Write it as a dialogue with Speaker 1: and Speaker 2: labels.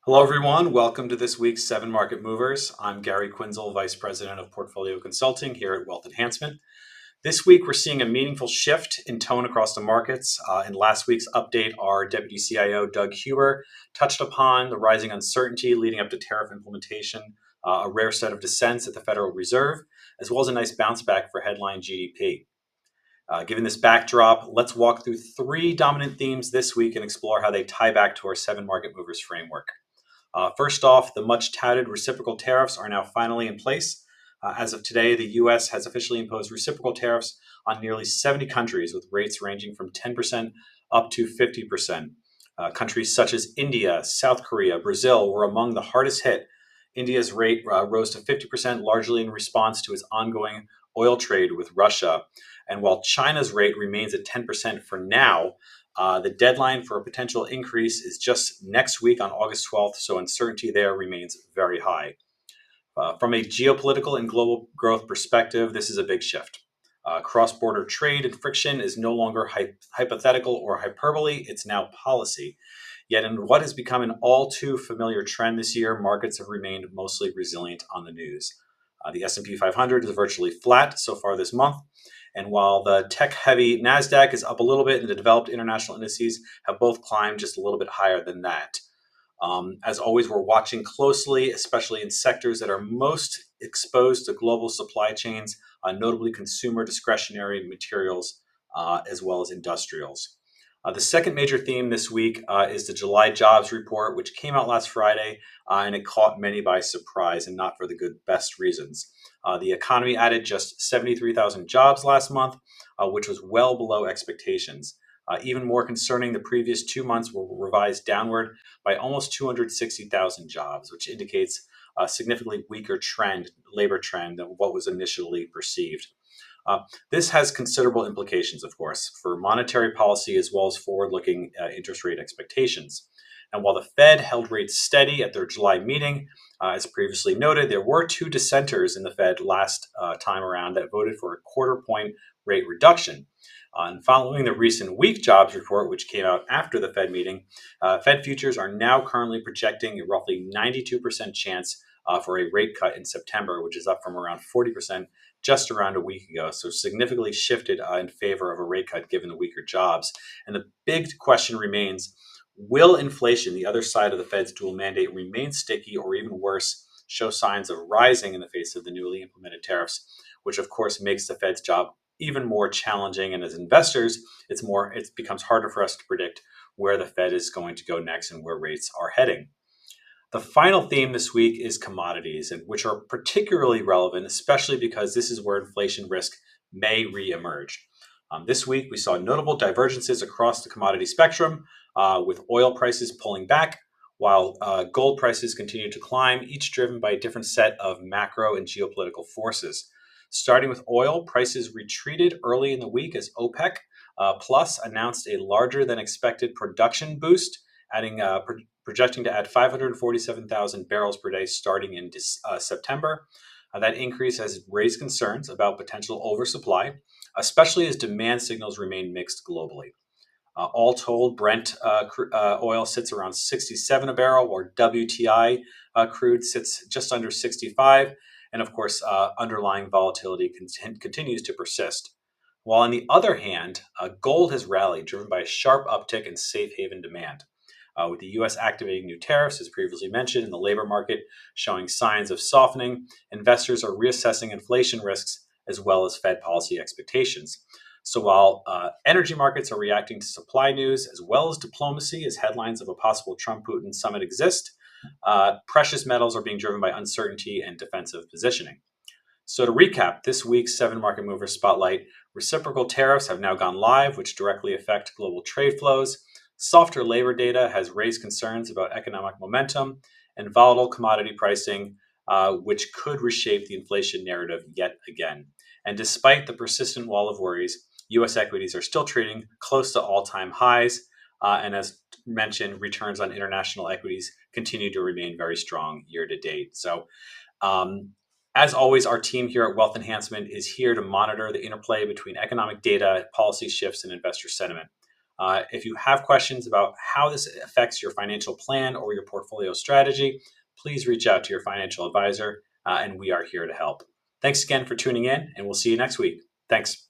Speaker 1: Hello, everyone. Welcome to this week's 7 Market Movers. I'm Gary Quinzel, Vice President of Portfolio Consulting here at Wealth Enhancement. This week, we're seeing a meaningful shift in tone across the markets. In last week's update, our Deputy CIO, Doug Huber, touched upon the rising uncertainty leading up to tariff implementation, a rare set of dissents at the Federal Reserve, as well as a nice bounce back for headline GDP. Given this backdrop, let's walk through 3 dominant themes this week and explore how they tie back to our 7 Market Movers framework. First off, the much touted reciprocal tariffs are now finally in place. As of today, the U.S. has officially imposed reciprocal tariffs on nearly 70 countries, with rates ranging from 10% up to 50%. Countries such as India, South Korea, Brazil were among the hardest hit. India's rate rose to 50%, largely in response to its ongoing oil trade with Russia. And while China's rate remains at 10% for now, the deadline for a potential increase is just next week on August 12th, so uncertainty there remains very high. From a geopolitical and global growth perspective, this is a big shift. Cross-border trade and friction is no longer hypothetical or hyperbole, it's now policy. Yet in what has become an all too familiar trend this year, markets have remained mostly resilient on the news. The S&P 500 is virtually flat so far this month. And while the tech-heavy NASDAQ is up a little bit and the developed international indices have both climbed just a little bit higher than that. As always, we're watching closely, especially in sectors that are most exposed to global supply chains, notably consumer discretionary materials, as well as industrials. The second major theme this week is the July jobs report, which came out last Friday, and it caught many by surprise, and not for the best reasons. The economy added just 73,000 jobs last month, which was well below expectations. Even more concerning, the previous 2 months were revised downward by almost 260,000 jobs, which indicates a significantly weaker labor trend than what was initially perceived. This has considerable implications, of course, for monetary policy as well as forward-looking interest rate expectations. And while the Fed held rates steady at their July meeting, as previously noted, there were 2 dissenters in the Fed last time around that voted for a quarter-point rate reduction. And following the recent weak jobs report, which came out after the Fed meeting, Fed futures are now currently projecting a roughly 92% chance for a rate cut in September, which is up from around 40% just around a week ago. So significantly shifted in favor of a rate cut given the weaker jobs. And the big question remains, will inflation, the other side of the Fed's dual mandate, remain sticky or even worse, show signs of rising in the face of the newly implemented tariffs, which of course makes the Fed's job even more challenging. And as investors, it becomes harder for us to predict where the Fed is going to go next and where rates are heading. The final theme this week is commodities, and which are particularly relevant, especially because this is where inflation risk may reemerge. This week, we saw notable divergences across the commodity spectrum, with oil prices pulling back, while gold prices continue to climb, each driven by a different set of macro and geopolitical forces. Starting with oil, prices retreated early in the week as OPEC Plus announced a larger than expected production boost, projecting to add 547,000 barrels per day starting in September. That increase has raised concerns about potential oversupply, especially as demand signals remain mixed globally. All told, Brent oil sits around 67 a barrel, or WTI crude sits just under 65. And of course, underlying volatility continues to persist. While on the other hand, gold has rallied, driven by a sharp uptick in safe haven demand. With the U.S. activating new tariffs, as previously mentioned, and the labor market showing signs of softening, investors are reassessing inflation risks as well as Fed policy expectations. So while energy markets are reacting to supply news as well as diplomacy as headlines of a possible Trump-Putin summit exist, precious metals are being driven by uncertainty and defensive positioning. So to recap, this week's 7 Market Movers Spotlight: reciprocal tariffs have now gone live, which directly affect global trade flows. Softer labor data has raised concerns about economic momentum, and volatile commodity pricing, which could reshape the inflation narrative yet again. And despite the persistent wall of worries, U.S. equities are still trading close to all-time highs. And as mentioned, returns on international equities continue to remain very strong year to date. So as always, our team here at Wealth Enhancement is here to monitor the interplay between economic data, policy shifts, and investor sentiment. If you have questions about how this affects your financial plan or your portfolio strategy, please reach out to your financial advisor, and we are here to help. Thanks again for tuning in, and we'll see you next week. Thanks.